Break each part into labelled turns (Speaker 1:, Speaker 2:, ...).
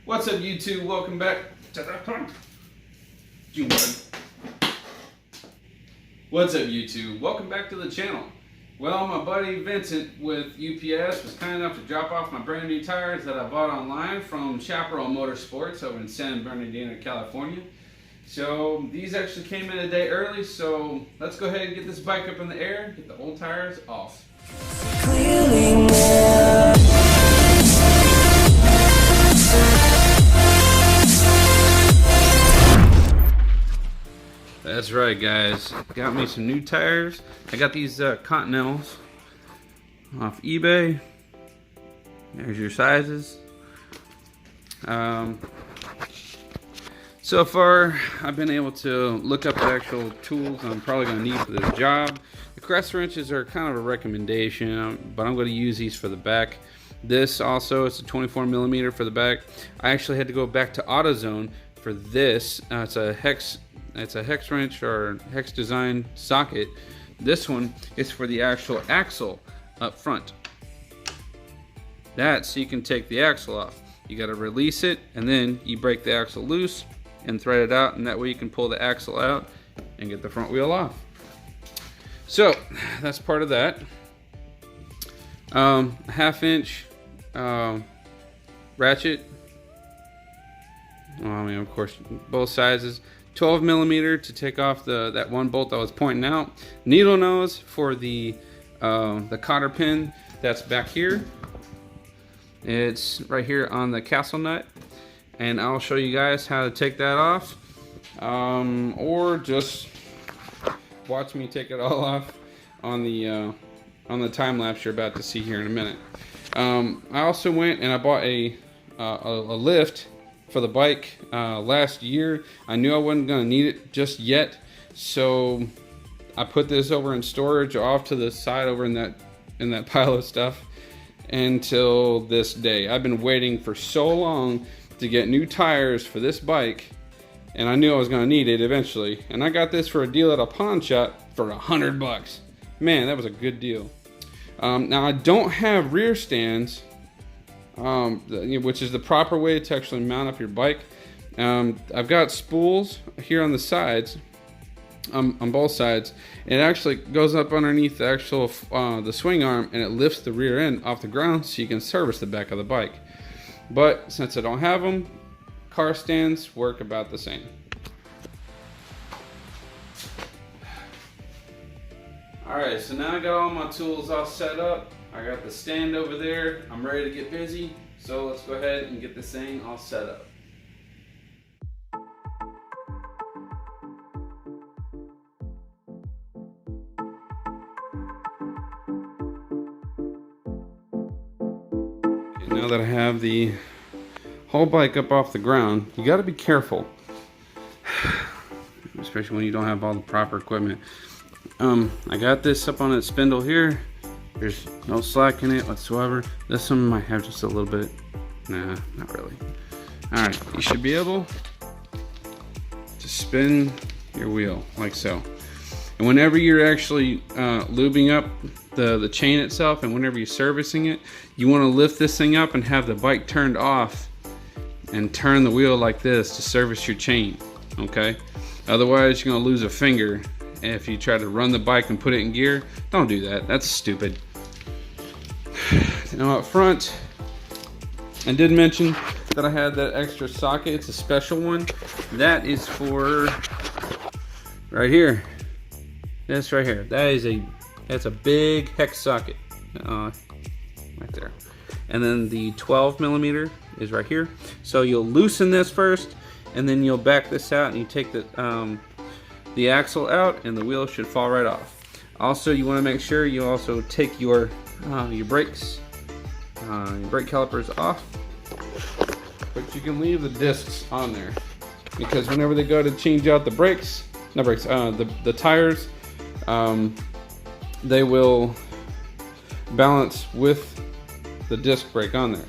Speaker 1: What's up, YouTube? Welcome back to the What's up, YouTube? Welcome back to the channel. Well, my buddy Vincent with UPS was kind enough to drop off my brand new tires that I bought online from Chaparral Motorsports over in San Bernardino, California. So these actually came in a day early, so let's go ahead and get this bike up in the air, get the old tires off. That's right, guys. Got me some new tires. I got these Continentals off eBay. There's your sizes. So far, I've been able to look up the actual tools I'm probably going to need for this job. The crest wrenches are kind of a recommendation, but I'm going to use these for the back. This also, it's a 24 millimeter for the back. I actually had to go back to AutoZone for this. It's a hex wrench or hex design socket. This one is for the actual axle up front. That's so you can take the axle off. You got to release it, and then you break the axle loose and thread it out, and that way you can pull the axle out and get the front wheel off. So that's part of that. A 1/2 inch ratchet. I mean, of course, both sizes. 12 millimeter to take off that one bolt I was pointing out. Needle nose for the cotter pin that's back here. It's right here on the castle nut, and I'll show you guys how to take that off, or just watch me take it all off on the time lapse you're about to see here in a minute. I also went and I bought a lift for the bike last year. I knew I wasn't going to need it just yet, so I put this over in storage off to the side over in that pile of stuff until this day. I've been waiting for so long to get new tires for this bike, and I knew I was going to need it eventually, and I got this for a deal at a pawn shop for $100. Man, that was a good deal. Now I don't have rear stands, which is the proper way to actually mount up your bike. I've got spools here on the sides, on both sides. It actually goes up underneath the actual the swing arm, and it lifts the rear end off the ground so you can service the back of the bike. But since I don't have them, car stands work about the same. Alright, so now I got all my tools all set up. I got the stand over there. I'm ready to get busy. So let's go ahead and get this thing all set up. And now that I have the whole bike up off the ground, you got to be careful, especially when you don't have all the proper equipment. I got this up on that spindle here. There's no slack in it whatsoever. This one might have just a little bit. Nah, not really. Alright, you should be able to spin your wheel like so. And whenever you're actually lubing up the chain itself, and whenever you're servicing it, you want to lift this thing up and have the bike turned off and turn the wheel like this to service your chain, okay? Otherwise, you're going to lose a finger if you try to run the bike and put it in gear. Don't do that. That's stupid. Now up front, I did mention that I had that extra socket. It's a special one. That is for right here. This right here. That's a big hex socket right there. And then the 12 millimeter is right here. So you'll loosen this first, and then you'll back this out, and you take the axle out, and the wheel should fall right off. Also, you want to make sure you also take your brakes, your brake calipers off, but you can leave the discs on there, because whenever they go to change out the the tires, they will balance with the disc brake on there.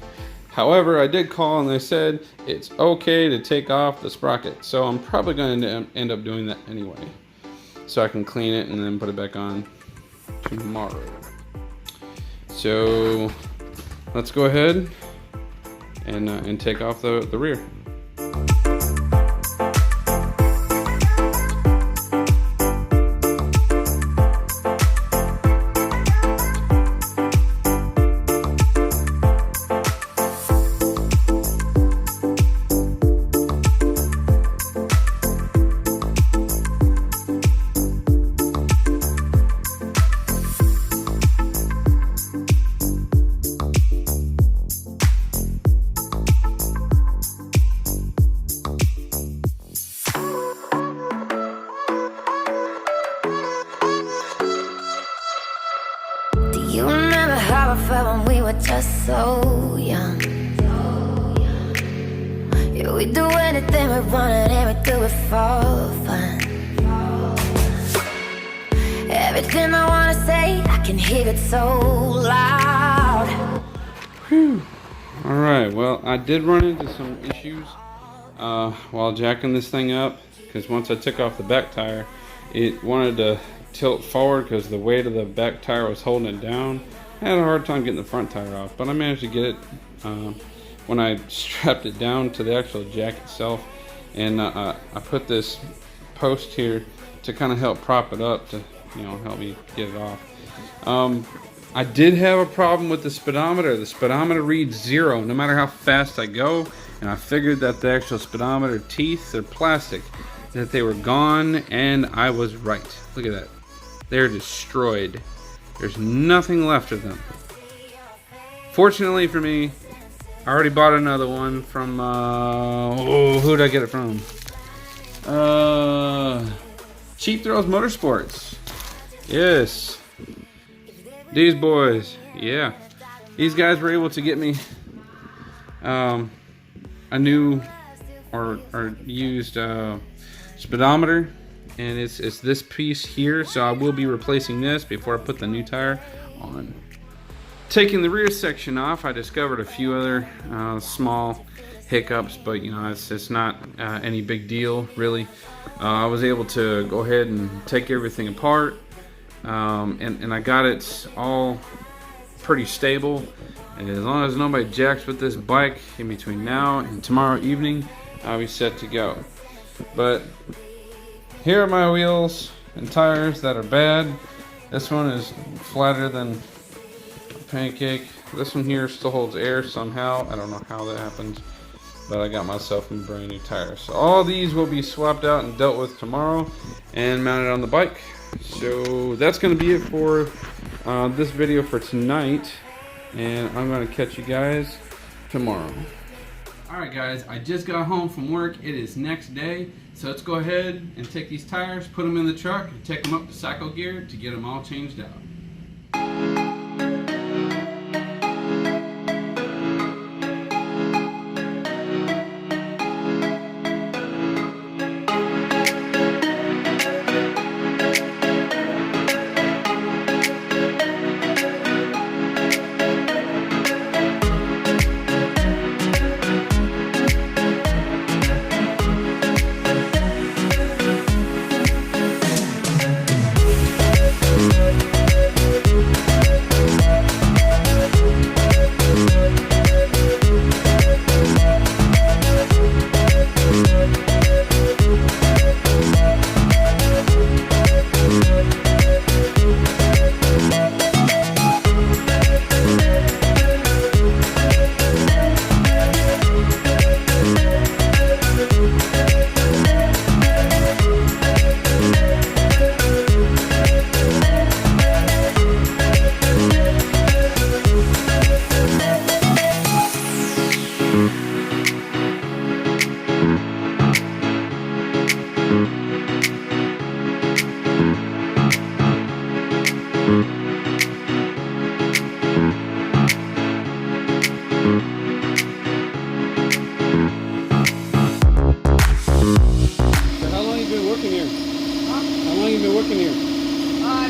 Speaker 1: However, I did call and they said it's okay to take off the sprocket, so I'm probably going to end up doing that anyway, so I can clean it and then put it back on tomorrow. So let's go ahead and take off the rear.
Speaker 2: You remember how I felt when we were just so young? Yeah, we do anything we wanted and we do it for fun. Everything I wanna say, I can hear it so loud.
Speaker 1: Whew. Alright, well, I did run into some issues while jacking this thing up, because once I took off the back tire, it wanted to tilt forward because the weight of the back tire was holding it down. I had a hard time getting the front tire off, but I managed to get it when I strapped it down to the actual jack itself. And I put this post here to kind of help prop it up to, you know, help me get it off. I did have a problem with the speedometer. The speedometer reads 0 no matter how fast I go, and I figured that the actual speedometer teeth, they're plastic, that they were gone, and I was right. Look at that. They're destroyed. There's nothing left of them. Fortunately for me, I already bought another one from, who did I get it from? Cheap Thrills Motorsports. Yes. These boys. Yeah. These guys were able to get me a new or used speedometer. And it's this piece here, so I will be replacing this before I put the new tire on. Taking the rear section off, I discovered a few other small hiccups, but you know, it's not any big deal really. I was able to go ahead and take everything apart, and I got it all pretty stable. And as long as nobody jacks with this bike in between now and tomorrow evening, I'll be set to go. But here are my wheels and tires that are bad. This one is flatter than a pancake. This one here still holds air somehow. I don't know how that happens, but I got myself some brand new tires. So all these will be swapped out and dealt with tomorrow and mounted on the bike. So that's going to be it for this video for tonight, and I'm going to catch you guys tomorrow. Alright guys, I just got home from work. It is next day, so let's go ahead and take these tires, put them in the truck, and take them up to Cycle Gear to get them all changed out.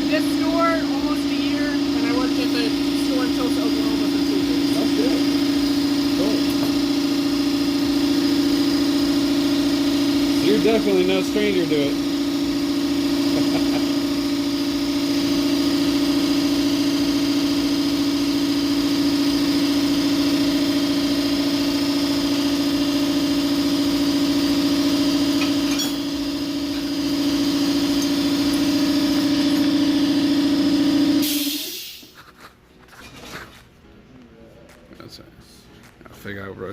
Speaker 3: This store, almost a year, and I worked at the store in Tulsa, Oklahoma for 2 years.
Speaker 1: That's good. Cool. You're definitely no stranger to it.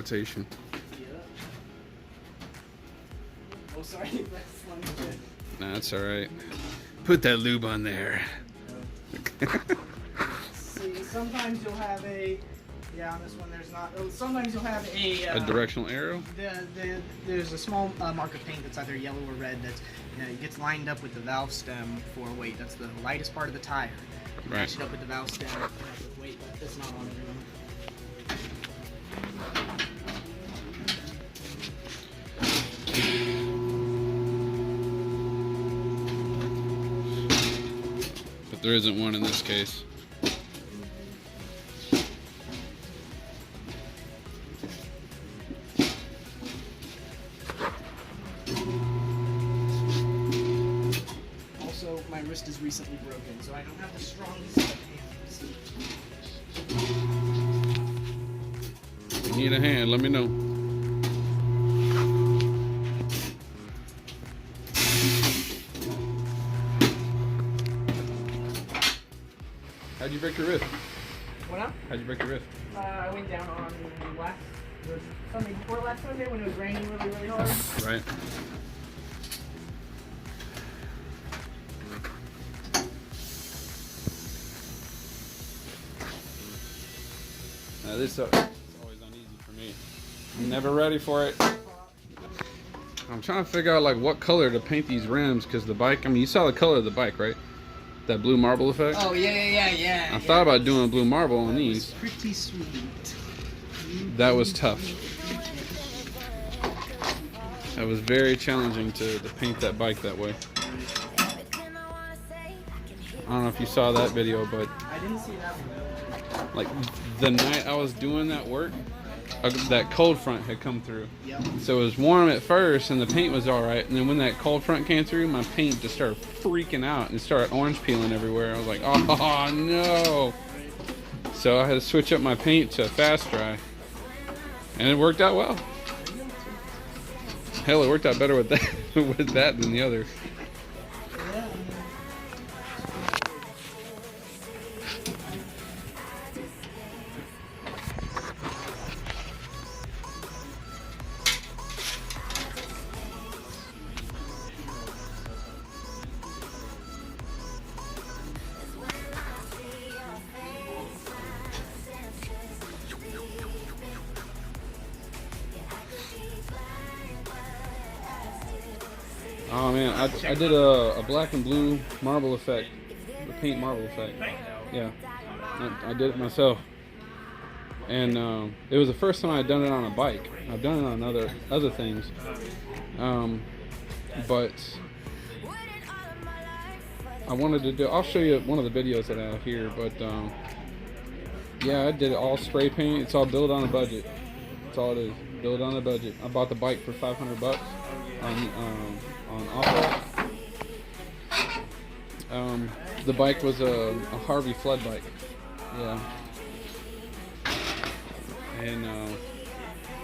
Speaker 1: rotation.
Speaker 3: Oh, sorry. That's
Speaker 1: Nah, that's all right. Put that lube on there.
Speaker 3: See, sometimes you'll have a. Yeah, on this one there's not. Oh, sometimes you'll have a
Speaker 1: directional arrow?
Speaker 3: There's a small mark of paint that's either yellow or red that it gets lined up with the valve stem for weight. That's the lightest part of the tire. You
Speaker 1: Right.
Speaker 3: match it up with the valve stem with weight, but that's not on everyone.
Speaker 1: But there isn't one in this case.
Speaker 3: Also, my wrist is recently broken, so I don't have the strongest of hands.
Speaker 1: If you need a hand, let me know. How'd you break your wrist?
Speaker 3: What up?
Speaker 1: How'd you break your wrist?
Speaker 3: I went down on last Sunday before last Sunday when it was raining really, really hard.
Speaker 1: Right. Now this is always uneasy for me. I'm never ready for it. I'm trying to figure out like what color to paint these rims because the bike. I mean, you saw the color of the bike, right? That blue marble effect.
Speaker 3: Oh yeah.
Speaker 1: I thought about doing blue marble on these.
Speaker 3: Pretty sweet.
Speaker 1: That was tough. That was very challenging to paint that bike that way. I don't know if you saw that video, but
Speaker 3: I didn't see that one.
Speaker 1: like the night I was doing that work, that cold front had come through.
Speaker 3: Yep.
Speaker 1: So it was warm at first and the paint was all right. And then when that cold front came through, my paint just started freaking out and started orange peeling everywhere. I was like, oh no. So I had to switch up my paint to fast dry. And it worked out well. Hell, it worked out better with that with that than the other. Oh man, I did a black and blue marble effect, the paint marble effect. Yeah, I did it myself, and it was the first time I'd done it on a bike. I've done it on other things, but I wanted to do. I'll show you one of the videos that I have here, but yeah, I did it all spray paint. It's all built on a budget. That's all it is. Built on a budget. I bought the bike for $500 on offer. The bike was a Harvey flood bike. Yeah. And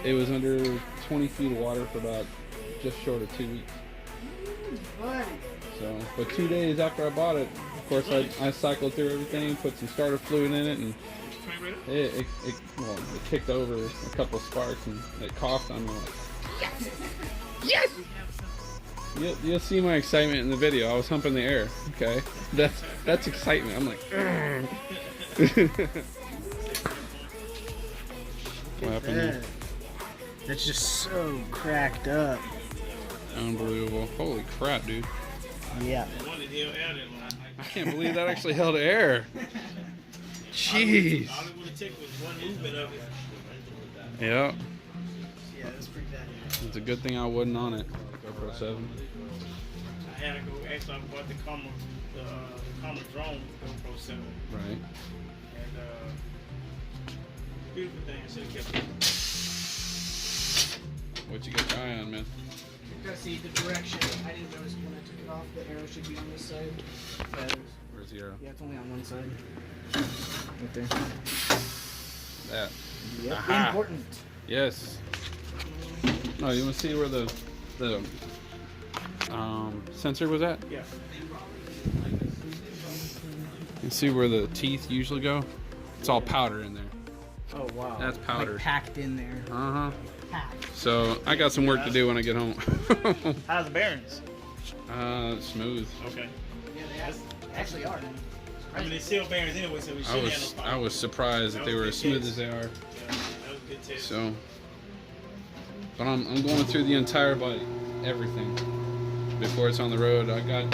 Speaker 1: it was under 20 feet of water for about just short of 2 weeks. So, but 2 days after I bought it, of course, I cycled through everything, put some starter fluid in it, and it kicked over a couple sparks and it coughed on me like, yes! You'll see my excitement in the video. I was humping the air. Okay, that's excitement. I'm like, what happened here?
Speaker 3: That's just so cracked up.
Speaker 1: Unbelievable! Holy crap, dude!
Speaker 3: Yeah.
Speaker 1: I can't believe that actually held air. Jeez. Yeah.
Speaker 3: Yeah, that's pretty bad.
Speaker 1: It's a good thing I wasn't on it. GoPro 7.
Speaker 4: I had to go. Actually, I bought the Comma drone GoPro 7.
Speaker 1: Right.
Speaker 4: And beautiful thing. I should have kept it.
Speaker 1: What you got your eye on, man?
Speaker 3: You gotta see the direction. I didn't notice when I took it off. The arrow should be on this side.
Speaker 1: Where's the arrow?
Speaker 3: Yeah, it's only on one side. Right there.
Speaker 1: That.
Speaker 3: Yep.
Speaker 1: Aha.
Speaker 3: Important.
Speaker 1: Yes. Oh, you want to see where the sensor was at?
Speaker 4: Yeah.
Speaker 1: You can see where the teeth usually go? It's all powder in there.
Speaker 3: Oh wow.
Speaker 1: That's powder.
Speaker 3: Like packed in there.
Speaker 1: Uh-huh.
Speaker 3: Packed.
Speaker 1: So I got some work to do when I get home.
Speaker 4: How's the bearings?
Speaker 1: Smooth.
Speaker 4: Okay.
Speaker 3: Yeah, they actually are.
Speaker 4: I mean, it's seal bearings anyway, so we shouldn't have no problem.
Speaker 1: I was surprised that they were as smooth as they are.
Speaker 4: Yeah, that was a good test.
Speaker 1: So, but I'm going through the entire body, everything, before it's on the road. I got.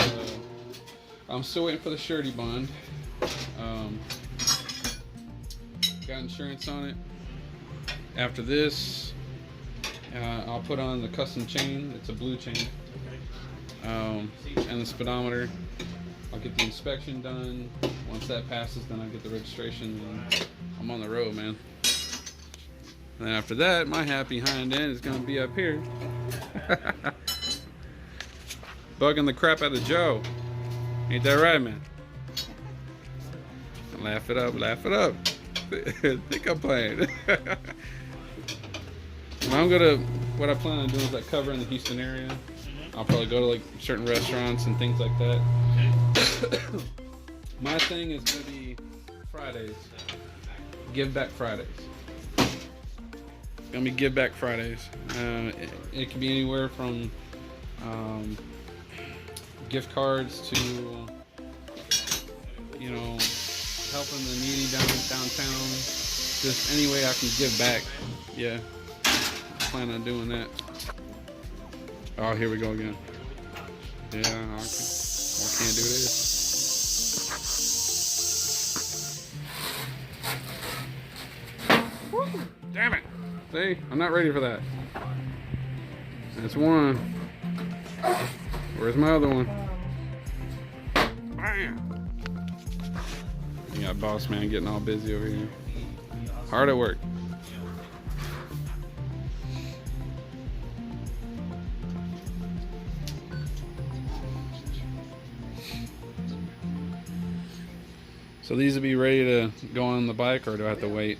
Speaker 1: I'm still waiting for the surety bond. Got insurance on it. After this, I'll put on the custom chain. It's a blue chain. And the speedometer. I'll get the inspection done. Once that passes, then I get the registration, and I'm on the road, man. And then after that, my happy hind end is gonna be up here, bugging the crap out of Joe. Ain't that right, man? Laugh it up, laugh it up. Think I'm playing. What I plan on doing is like covering the Houston area. I'll probably go to like certain restaurants and things like that. My thing is gonna be Fridays. Give back Fridays. It's gonna be Give Back Fridays. It can be anywhere from gift cards to, you know, helping the needy downtown. Just any way I can give back. Yeah, I plan on doing that. Oh, here we go again. Yeah, I can't do this. Damn it! See, I'm not ready for that. That's one. Where's my other one? Bam! You got boss man getting all busy over here. Hard at work. So these will be ready to go on the bike, or do I have to wait?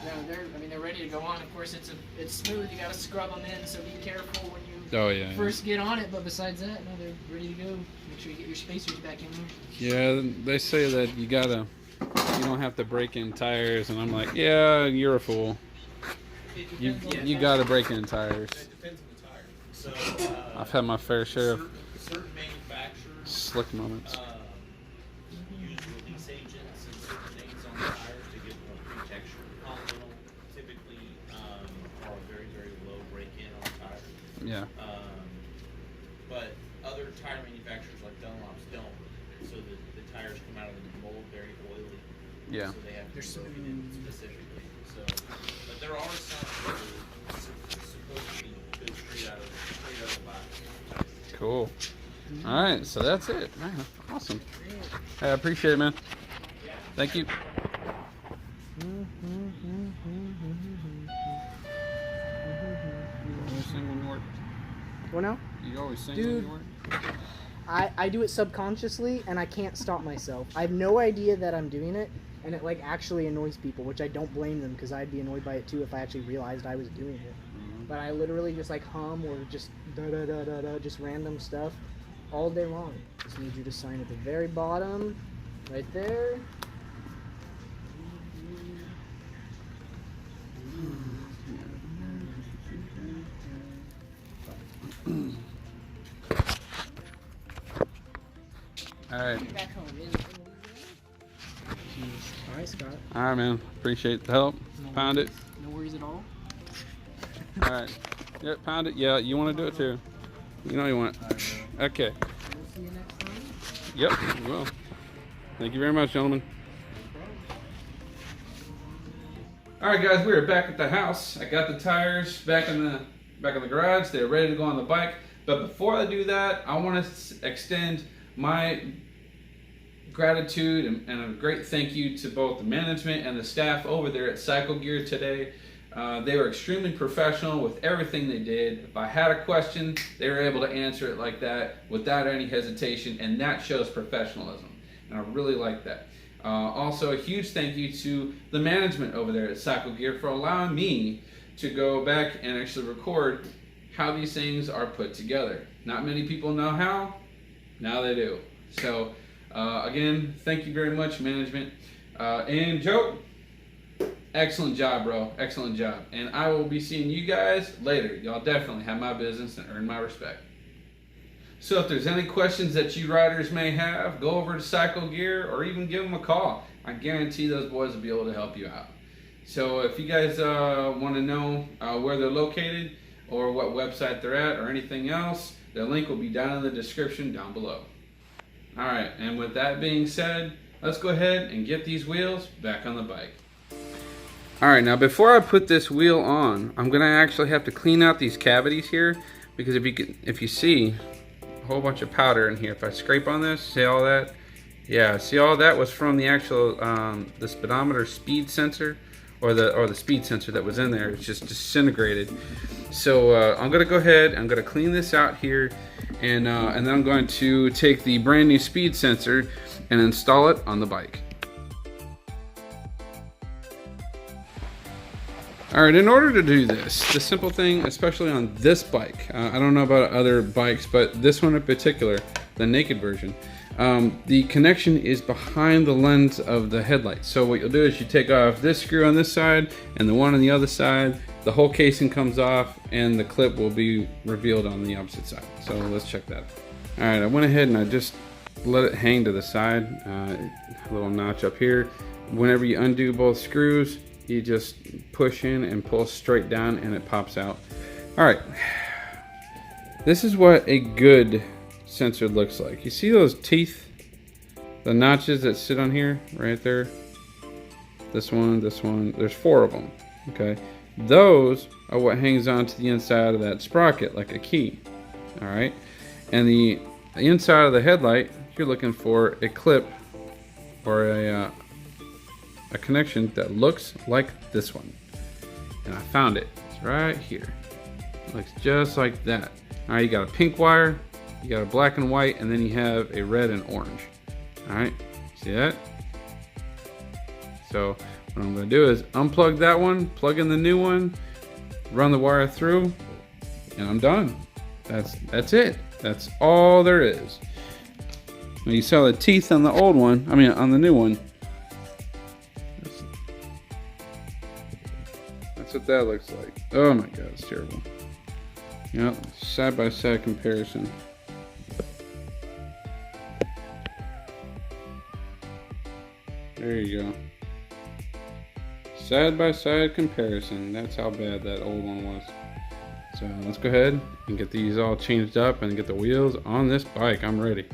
Speaker 3: No, they're ready to go on. Of course, it's smooth. You gotta scrub them in, so be careful when you first get on it. But besides that, no, they're ready to go. Make sure you get your spacers back in there.
Speaker 1: Yeah, they say that you don't have to break in tires, and I'm like, yeah, you're a fool. You gotta break in tires.
Speaker 5: It depends on the tire. So
Speaker 1: I've had my fair share of
Speaker 5: certain manufacturers
Speaker 1: slick moments.
Speaker 5: use release agents and certain things on the tires to give them a pre-texture. Continental typically are very, very low break-in on tires.
Speaker 1: Yeah.
Speaker 5: But other tire manufacturers like Dunlop's don't. So the tires come out of the mold very oily.
Speaker 1: Yeah.
Speaker 5: So they have to be broken in specifically. So, but there are some that are supposed to be good straight out of the box.
Speaker 1: Cool. All right, so that's it. Man, awesome. Hey, I appreciate it, man. Thank you. Always sing when you work.
Speaker 3: What now?
Speaker 1: You always sing
Speaker 3: Dude.
Speaker 1: when you work.
Speaker 3: I do it subconsciously, and I can't stop myself. I have no idea that I'm doing it, and it like actually annoys people, which I don't blame them, because I'd be annoyed by it too if I actually realized I was doing it. But I literally just like hum or just da da da da da, just random stuff all day long. Just need you to sign at the very bottom, right there.
Speaker 1: All right.
Speaker 3: Back home. All right, Scott.
Speaker 1: All right, man. Appreciate the help. Pound it.
Speaker 3: No worries at all.
Speaker 1: All right. Yep, pound it. Yeah, you want to do it too. You know you want it. Okay.
Speaker 3: We'll see you next time.
Speaker 1: Yep, we will. Thank you very much, gentlemen. All right, guys, we are back at the house. I got the tires back in the garage. They're ready to go on the bike. But before I do that, I want to extend my gratitude and a great thank you to both the management and the staff over there at Cycle Gear today. They were extremely professional with everything they did. If I had a question, they were able to answer it like that without any hesitation, and that shows professionalism. And I really like that. Also, a huge thank you to the management over there at Cycle Gear for allowing me to go back and actually record how these things are put together. Not many people know how, now they do. So again, thank you very much, management. And Joe, Excellent job, bro. Excellent job. And I will be seeing you guys later. Y'all definitely have my business and earn my respect. So if there's any questions that you riders may have, go over to Cycle Gear or even give them a call. I guarantee those boys will be able to help you out. So if you guys want to know where they're located or what website they're at or anything else, the link will be down in the description down below. All right, and with that being said, let's go ahead and get these wheels back on the bike. All right, now before I put this wheel on, I'm gonna actually have to clean out these cavities here, because if you see a whole bunch of powder in here, if I scrape on this, see all that? Yeah, see all that was from the actual the speedometer speed sensor, or the speed sensor that was in there. It's just disintegrated. So I'm gonna go ahead, I'm gonna clean this out here, and then I'm going to take the brand new speed sensor and install it on the bike. Alright, in order to do this, the simple thing, especially on this bike, I don't know about other bikes, but this one in particular, the naked version, the connection is behind the lens of the headlight. So what you'll do is you take off this screw on this side and the one on the other side, the whole casing comes off and the clip will be revealed on the opposite side. So let's check that. Alright, I went ahead and I just let it hang to the side, a little notch up here. Whenever you undo both screws, you just push in and pull straight down and it pops out. All right, this is what a good sensor looks like. You see those teeth, the notches that sit on here, right there? This one, there's 4 of them, okay? Those are what hangs onto the inside of that sprocket like a key, all right? And the inside of the headlight, you're looking for a clip or a connection that looks like this one, and I found it. It's right here. It looks just like that. All right, you got a pink wire, you got a black and white, and then you have a red and orange. All right, see that? So what I'm going to do is unplug that one, plug in the new one, run the wire through, and I'm done. That's it. That's all there is. Now you saw the teeth on the old one, I mean on the new one. That's what that looks like. Oh my god, it's terrible. Yep, side by side comparison. There you go. Side by side comparison. That's how bad that old one was. So let's go ahead and get these all changed up and get the wheels on this bike. I'm ready.